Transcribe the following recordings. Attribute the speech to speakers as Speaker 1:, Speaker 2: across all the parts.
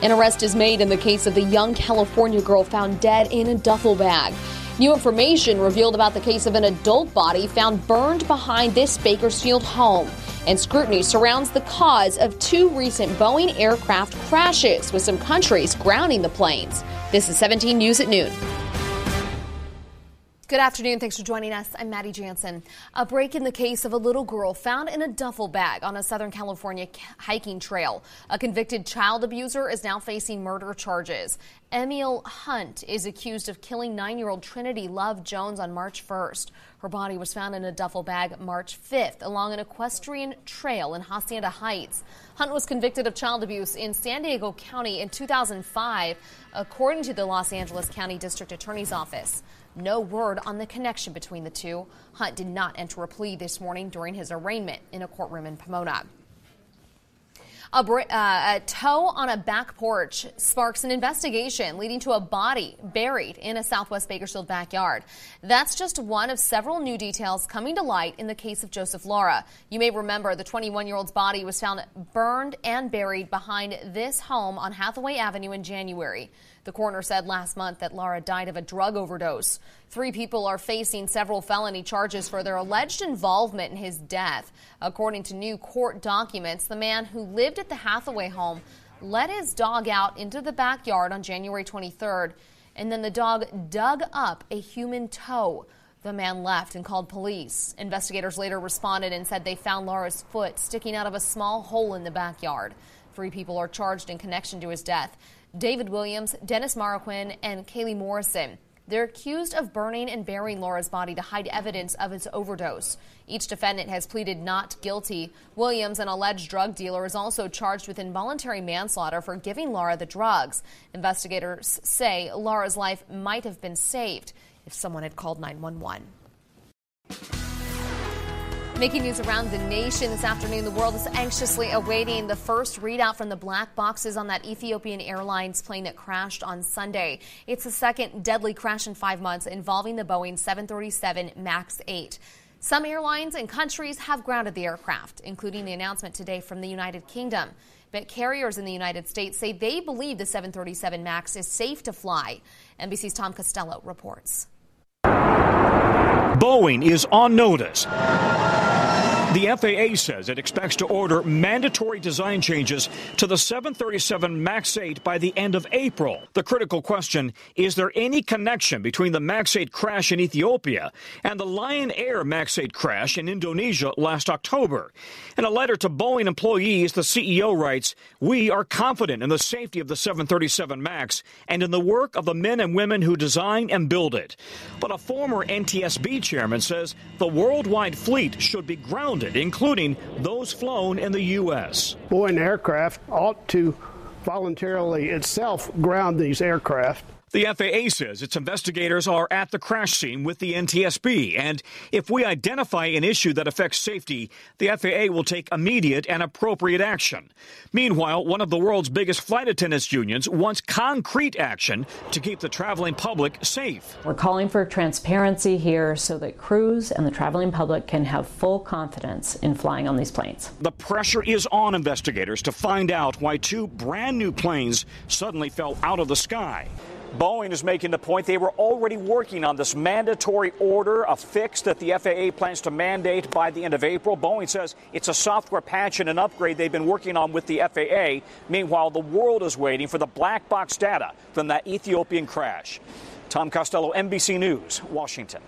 Speaker 1: An arrest is made in the case of the young California girl found dead in a duffel bag. New information revealed about the case of an adult body found burned behind this Bakersfield home. And scrutiny surrounds the cause of 2 recent Boeing aircraft crashes, with some countries grounding the planes. This is 17 News at noon. Good afternoon. Thanks for joining us. I'm Maddie Janssen. A break in the case of a little girl found in a duffel bag on a Southern California hiking trail. A convicted child abuser is now facing murder charges. Emil Hunt is accused of killing 9-year-old Trinity Love Jones on March 1st. Her body was found in a duffel bag March 5th along an equestrian trail in Hacienda Heights. Hunt was convicted of child abuse in San Diego County in 2005, according to the Los Angeles County District Attorney's Office. No word on the connection between the two. Hunt did not enter a plea this morning during his arraignment in a courtroom in Pomona. A tow on a back porch sparks an investigation leading to a body buried in a Southwest Bakersfield backyard. That's just one of several new details coming to light in the case of Joseph Lara. You may remember the 21-year-old's body was found burned and buried behind this home on Hathaway Avenue in January. The coroner said last month that Lara died of a drug overdose. 3 people are facing several felony charges for their alleged involvement in his death. According to new court documents, the man who lived at the Hathaway home let his dog out into the backyard on January 23rd, and then the dog dug up a human toe. The man left and called police. Investigators later responded and said they found Lara's foot sticking out of a small hole in the backyard. 3 people are charged in connection to his death: David Williams, Dennis Marroquin, and Kaylee Morrison. They're accused of burning and burying Laura's body to hide evidence of his overdose. Each defendant has pleaded not guilty. Williams, an alleged drug dealer, is also charged with involuntary manslaughter for giving Lara the drugs. Investigators say Laura's life might have been saved if someone had called 911. Making news around the nation this afternoon, the world is anxiously awaiting the first readout from the black boxes on that Ethiopian Airlines plane that crashed on Sunday. It's the second deadly crash in 5 months involving the Boeing 737 MAX 8. Some airlines and countries have grounded the aircraft, including the announcement today from the United Kingdom. But carriers in the United States say they believe the 737 MAX is safe to fly. NBC's Tom Costello reports.
Speaker 2: Boeing is on notice. The FAA says it expects to order mandatory design changes to the 737 MAX 8 by the end of April. The critical question, is there any connection between the MAX 8 crash in Ethiopia and the Lion Air MAX 8 crash in Indonesia last October? In a letter to Boeing employees, the CEO writes, "We are confident in the safety of the 737 MAX and in the work of the men and women who design and build it." But a former NTSB chairman says the worldwide fleet should be grounded, including those flown in the U.S.
Speaker 3: Boeing Aircraft ought to voluntarily itself ground these aircraft.
Speaker 2: The FAA says its investigators are at the crash scene with the NTSB, and if we identify an issue that affects safety, the FAA will take immediate and appropriate action. Meanwhile, one of the world's biggest flight attendants unions wants concrete action to keep the traveling public safe.
Speaker 4: We're calling for transparency here so that crews and the traveling public can have full confidence in flying on these planes.
Speaker 2: The pressure is on investigators to find out why 2 brand new planes suddenly fell out of the sky. Boeing is making the point they were already working on this mandatory order, a fix that the FAA plans to mandate by the end of April. Boeing says it's a software patch and an upgrade they've been working on with the FAA. Meanwhile, the world is waiting for the black box data from that Ethiopian crash. Tom Costello, NBC News, Washington.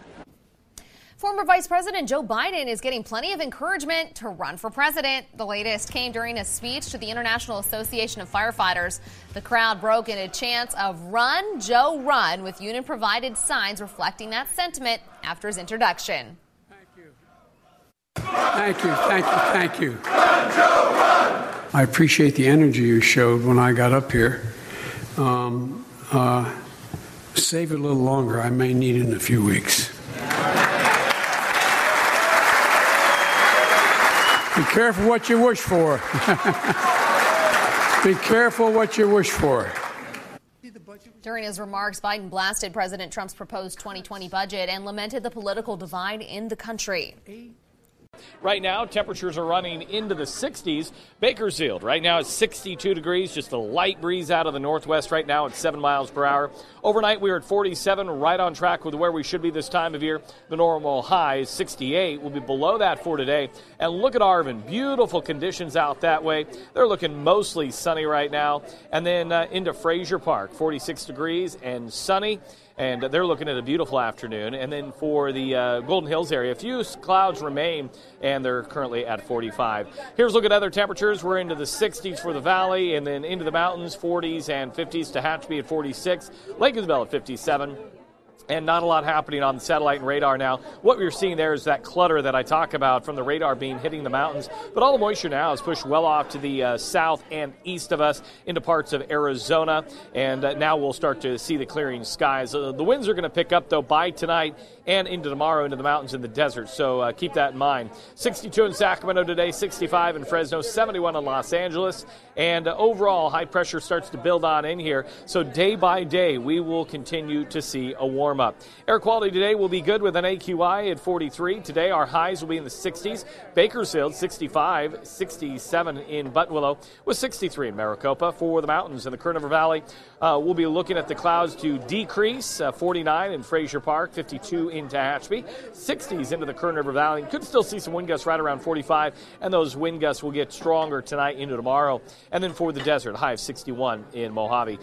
Speaker 1: Former Vice President Joe Biden is getting plenty of encouragement to run for president. The latest came during a speech to the International Association of Firefighters. The crowd broke into chants of "Run, Joe, run," with union-provided signs reflecting that sentiment after his introduction.
Speaker 5: Thank you. Thank you. Thank you. Thank you. Run, Joe, run. I appreciate the energy you showed when I got up here. Save it a little longer. I may need it in a few weeks. Be careful what you wish for. Be careful what you wish for.
Speaker 1: During his remarks, Biden blasted President Trump's proposed 2020 budget and lamented the political divide in the country.
Speaker 6: Right now, temperatures are running into the 60s. Bakersfield, right now, it's 62 degrees, just a light breeze out of the northwest right now at 7 miles per hour. Overnight, we were at 47, right on track with where we should be this time of year. The normal high is 68. We'll be below that for today. And look at Arvin. Beautiful conditions out that way. They're looking mostly sunny right now. And then into Frazier Park, 46 degrees and sunny. And they're looking at a beautiful afternoon. And then for the Golden Hills area, a few clouds remain, and they're currently at 45. Here's a look at other temperatures. We're into the 60s for the valley, and then into the mountains, 40s and 50s. Tehachapi at 46, Lake Isabel at 57. And not a lot happening on the satellite and radar now. What we're seeing there is that clutter that I talk about from the radar beam hitting the mountains. But all the moisture now is pushed well off to the south and east of us into parts of Arizona. And now we'll start to see the clearing skies. The winds are going to pick up, though, by tonight and into tomorrow into the mountains and the desert. So keep that in mind. 62 in Sacramento today, 65 in Fresno, 71 in Los Angeles. And overall, high pressure starts to build on in here. So day by day, we will continue to see a warm-up. Air quality today will be good with an AQI at 43. Today, our highs will be in the 60s. Bakersfield, 65, 67 in Buttonwillow, with 63 in Maricopa. For the mountains in the Kern River Valley, we'll be looking at the clouds to decrease. 49 in Frazier Park, 52 in Tehachapi, 60s into the Kern River Valley. Could still see some wind gusts right around 45, and those wind gusts will get stronger tonight into tomorrow. And then for the desert, high of 61 in Mojave.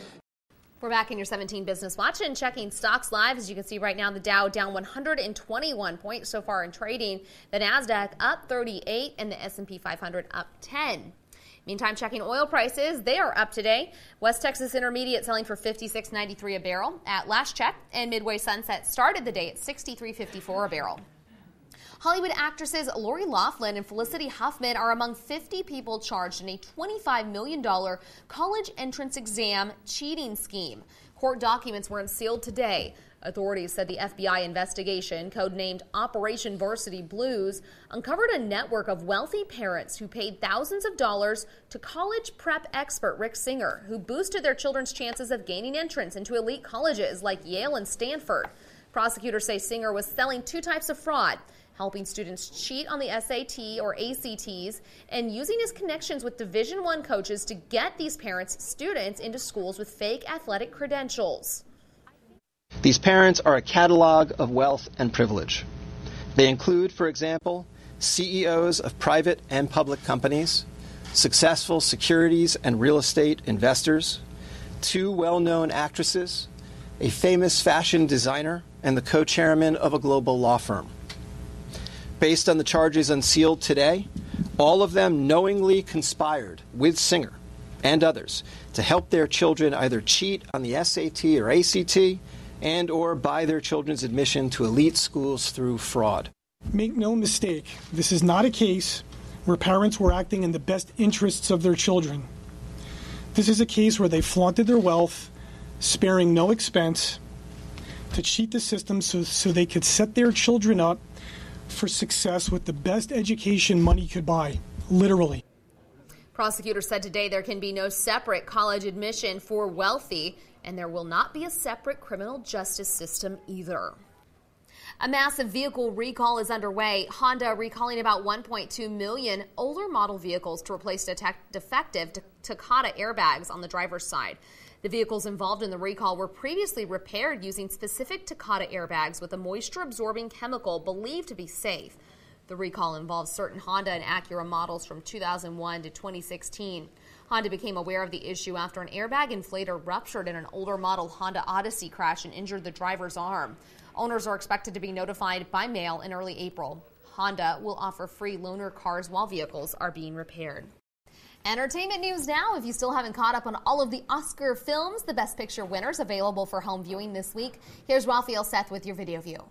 Speaker 1: We're back in your 17 Business Watch and checking stocks live. As you can see right now, the Dow down 121 points so far in trading. The NASDAQ up 38 and the S&P 500 up 10. Meantime, checking oil prices, they are up today. West Texas Intermediate selling for $56.93 a barrel at last check, and Midway Sunset started the day at $63.54 a barrel. Hollywood actresses Lori Loughlin and Felicity Huffman are among 50 people charged in a $25 million college entrance exam cheating scheme. Court documents were unsealed today. Authorities said the FBI investigation, codenamed Operation Varsity Blues, uncovered a network of wealthy parents who paid thousands of dollars to college prep expert Rick Singer, who boosted their children's chances of gaining entrance into elite colleges like Yale and Stanford. Prosecutors say Singer was selling two types of fraud: helping students cheat on the SAT or ACTs, and using his connections with Division I coaches to get these parents' students into schools with fake athletic credentials.
Speaker 7: These parents are a catalog of wealth and privilege. They include, for example, CEOs of private and public companies, successful securities and real estate investors, two well-known actresses, a famous fashion designer, and the co-chairman of a global law firm. Based on the charges unsealed today, all of them knowingly conspired with Singer and others to help their children either cheat on the SAT or ACT and or buy their children's admission to elite schools through fraud.
Speaker 8: Make no mistake, this is not a case where parents were acting in the best interests of their children. This is a case where they flaunted their wealth, sparing no expense, to cheat the system so they could set their children up for success with the best education money could buy, literally.
Speaker 1: Prosecutors said today there can be no separate college admission for wealthy, and there will not be a separate criminal justice system either. A massive vehicle recall is underway. Honda recalling about 1.2 million older model vehicles to replace defective Takata airbags on the driver's side. The vehicles involved in the recall were previously repaired using specific Takata airbags with a moisture-absorbing chemical believed to be safe. The recall involves certain Honda and Acura models from 2001 to 2016. Honda became aware of the issue after an airbag inflator ruptured in an older model Honda Odyssey crash and injured the driver's arm. Owners are expected to be notified by mail in early April. Honda will offer free loaner cars while vehicles are being repaired. Entertainment news now. If you still haven't caught up on all of the Oscar films, the Best Picture winners available for home viewing this week. Here's Raphael Seth with your video view.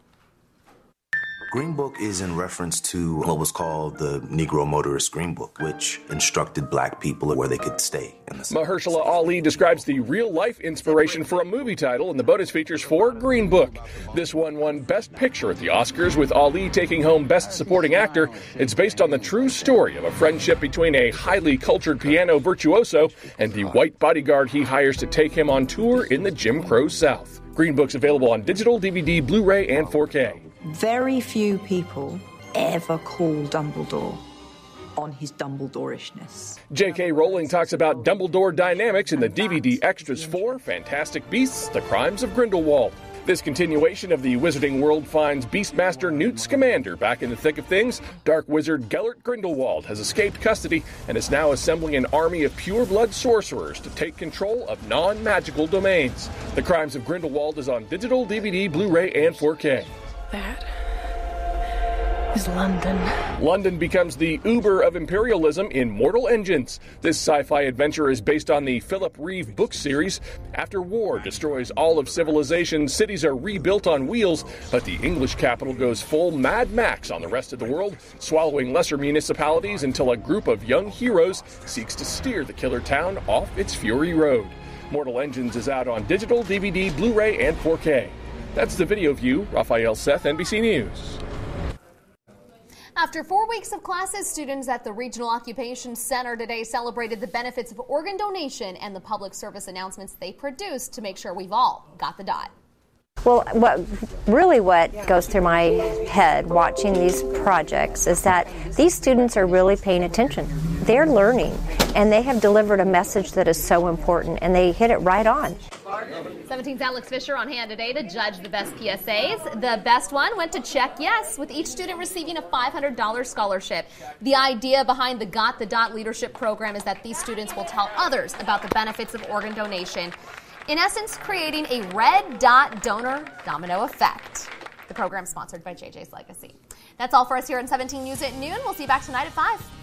Speaker 9: Green Book is in reference to what was called the Negro Motorist Green Book, which instructed black people where they could stay in the South.
Speaker 10: Mahershala Ali describes the real-life inspiration for a movie title in the bonus features for Green Book. This one won Best Picture at the Oscars, with Ali taking home Best Supporting Actor. It's based on the true story of a friendship between a highly cultured piano virtuoso and the white bodyguard he hires to take him on tour in the Jim Crow South. Green Book's available on digital, DVD, Blu-ray, and 4K.
Speaker 11: Very few people ever call Dumbledore on his Dumbledore-ishness.
Speaker 10: J.K. Rowling talks about Dumbledore dynamics in the DVD extras for Fantastic Beasts: The Crimes of Grindelwald. This continuation of the Wizarding World finds Beastmaster Newt Scamander back in the thick of things. Dark Wizard Gellert Grindelwald has escaped custody and is now assembling an army of pure-blood sorcerers to take control of non-magical domains. The Crimes of Grindelwald is on digital, DVD, Blu-ray, and 4K.
Speaker 12: That is London.
Speaker 10: London becomes the Uber of imperialism in Mortal Engines. This sci-fi adventure is based on the Philip Reeve book series. After war destroys all of civilization, cities are rebuilt on wheels, but the English capital goes full Mad Max on the rest of the world, swallowing lesser municipalities until a group of young heroes seeks to steer the killer town off its fury road. Mortal Engines is out on digital, DVD, Blu-ray, and 4K. That's the video view. Raphael Seth, NBC News.
Speaker 1: After 4 weeks of classes, students at the Regional Occupation Center today celebrated the benefits of organ donation and the public service announcements they produced to make sure we've all got the dot.
Speaker 13: Well, what goes through my head watching these projects is that these students are really paying attention. They're learning, and they have delivered a message that is so important, and they hit it right on.
Speaker 1: 17's Alex Fisher on hand today to judge the best PSAs. The best one went to Check Yes, with each student receiving a $500 scholarship. The idea behind the Got the Dot leadership program is that these students will tell others about the benefits of organ donation. In essence, creating a red dot donor domino effect. The program sponsored by JJ's Legacy. That's all for us here on 17 News at noon. We'll see you back tonight at 5.